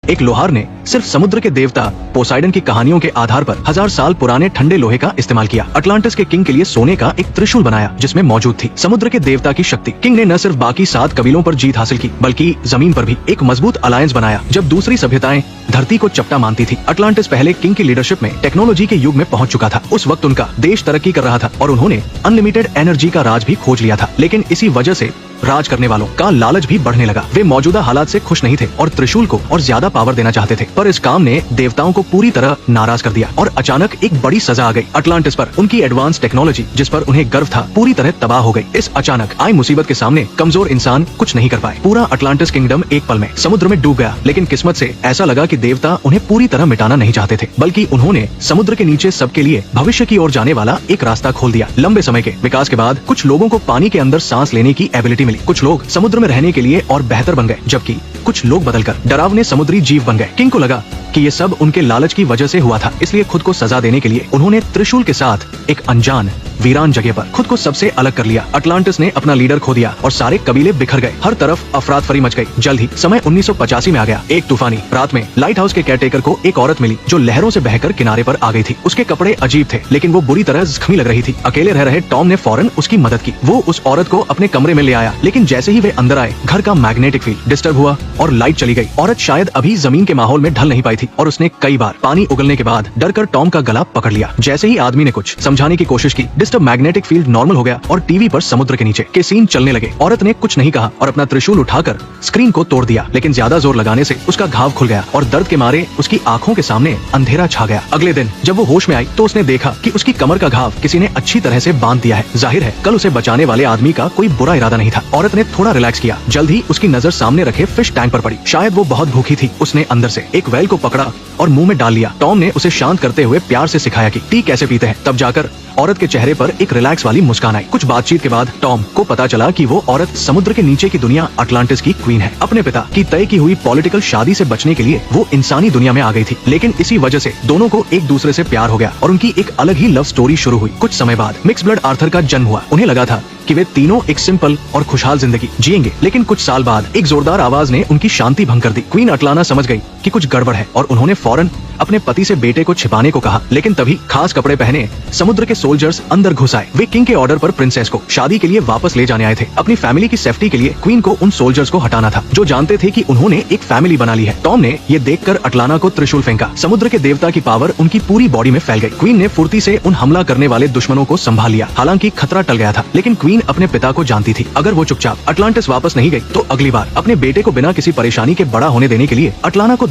एक लोहार ने सिर्फ समुद्र के देवता पोसाइडन की कहानियों के आधार पर 1000 साल पुराने ठंडे लोहे का इस्तेमाल किया। अटलांटिस के किंग के लिए सोने का एक त्रिशूल बनाया जिसमें मौजूद थी समुद्र के देवता की शक्ति। किंग ने न सिर्फ बाकी 7 कबीलों पर जीत हासिल की बल्कि जमीन पर भी एक मजबूत अलायंस बनाया। जब दूसरी सभ्यताएं धरती को चपटा मानती थी, अटलांटिस पहले किंग की लीडरशिप में टेक्नोलॉजी के युग में पहुंच चुका था। उस वक्त उनका देश तरक्की कर रहा था और उन्होंने अनलिमिटेड एनर्जी का राज भी खोज लिया था। लेकिन इसी वजह से राज करने वालों का लालच भी बढ़ने लगा। वे मौजूदा हालात से खुश नहीं थे और त्रिशूल को और ज्यादा पावर देना चाहते थे। पर इस काम ने देवताओं को पूरी तरह नाराज कर दिया और अचानक एक बड़ी सजा आ गई। अटलांटिस पर उनकी एडवांस टेक्नोलॉजी जिस पर उन्हें गर्व था पूरी तरह तबाह हो गई। इस अचानक आई मुसीबत के सामने कमजोर इंसान कुछ नहीं कर पाए। पूरा अटलांटिस किंगडम एक पल में समुद्र में डूब गया। लेकिन किस्मत से ऐसा लगा कि देवता उन्हें पूरी तरह मिटाना नहीं चाहते थे, बल्कि उन्होंने समुद्र के नीचे सबके लिए भविष्य की ओर जाने वाला एक रास्ता खोल दिया। लंबे समय के विकास के बाद कुछ लोगों को पानी के अंदर सांस लेने की एबिलिटी मिली। कुछ लोग समुद्र में रहने के लिए और बेहतर बन गए, जबकि कुछ लोग बदलकर डरावने समुद्री जीव बन गए। किंग को लगा कि ये सब उनके लालच की वजह से हुआ था, इसलिए खुद को सजा देने के लिए उन्होंने त्रिशूल के साथ एक अनजान वीरान जगह पर खुद को सबसे अलग कर लिया। अटलांटिस ने अपना लीडर खो दिया और सारे कबीले बिखर गए। हर तरफ अफरात फरी मच गई। जल्द ही समय 1985 में आ गया। एक तूफानी रात में लाइट हाउस के केयरटेकर को एक औरत मिली जो लहरों से बहकर किनारे पर आ गई थी। उसके कपड़े अजीब थे, लेकिन वो बुरी तरह जख्मी लग रही थी। अकेले रह रहे टॉम ने फौरन उसकी मदद की। वो उस औरत को अपने कमरे में ले आया, लेकिन जैसे ही वे अंदर आए घर का मैग्नेटिक फील्ड डिस्टर्ब हुआ और लाइट चली गई। औरत शायद अभी जमीन के माहौल में ढल नहीं पाई थी और उसने कई बार पानी उगलने के बाद डरकर टॉम का गला पकड़ लिया। जैसे ही आदमी ने कुछ समझाने की कोशिश की, डिस्टर्ब मैग्नेटिक फील्ड नॉर्मल हो गया और टीवी पर समुद्र के नीचे के सीन चलने लगे। औरत ने कुछ नहीं कहा और अपना त्रिशूल उठाकर स्क्रीन को तोड़ दिया, लेकिन ज्यादा जोर लगाने से उसका घाव खुल गया और दर्द के मारे उसकी आंखों के सामने अंधेरा छा गया। अगले दिन जब वो होश में आई तो उसने देखा कि उसकी कमर का घाव किसी ने अच्छी तरह से बांध दिया है। जाहिर है कल उसे बचाने वाले आदमी का कोई बुरा इरादा नहीं था। औरत ने थोड़ा रिलैक्स किया। जल्द ही उसकी नजर सामने रखे फिश टैंक पर पड़ी। शायद वो बहुत भूखी थी। उसने अंदर से एक व्हेल को पकड़ा और मुंह में डाल लिया। टॉम ने उसे शांत करते हुए प्यार से सिखाया कि टी कैसे पीते हैं। तब जाकर औरत के चेहरे पर एक रिलैक्स वाली मुस्कान आई। कुछ बातचीत के बाद टॉम को पता चला कि वो औरत समुद्र के नीचे की दुनिया अटलांटिस की क्वीन है। अपने पिता की तय की हुई पॉलिटिकल शादी से बचने के लिए वो इंसानी दुनिया में आ गई थी, लेकिन इसी वजह से दोनों को एक दूसरे से प्यार हो गया और उनकी एक अलग ही लव स्टोरी शुरू हुई। कुछ समय बाद मिक्स ब्लड आर्थर का जन्म हुआ। उन्हें लगा था कि वे तीनों एक सिंपल और खुशहाल जिंदगी जिएंगे, लेकिन कुछ साल बाद एक जोरदार आवाज ने उनकी शांति भंग कर दी। क्वीन अटलाना समझ गई कि कुछ गड़बड़ है और उन्होंने फौरन अपने पति से बेटे को छिपाने को कहा। लेकिन तभी खास कपड़े पहने समुद्र के सोल्जर्स अंदर घुस आए। वे किंग के ऑर्डर पर प्रिंसेस को शादी के लिए वापस ले जाने आए थे। अपनी फैमिली की सेफ्टी के लिए क्वीन को उन सोल्जर्स को हटाना था जो जानते थे कि उन्होंने एक फैमिली बना ली है। टॉम ने ये देखकर अटलाना को त्रिशूल फेंका। समुद्र के देवता की पावर उनकी पूरी बॉडी में फैल गई। क्वीन ने फुर्ती से उन हमला करने वाले दुश्मनों को संभाल लिया। हालांकि खतरा टल गया था, लेकिन क्वीन अपने पिता को जानती थी। अगर वो चुपचाप अटलांटिस वापस नहीं गई तो अगली बार अपने बेटे को बिना किसी परेशानी के बड़ा होने देने के लिए अटलाना को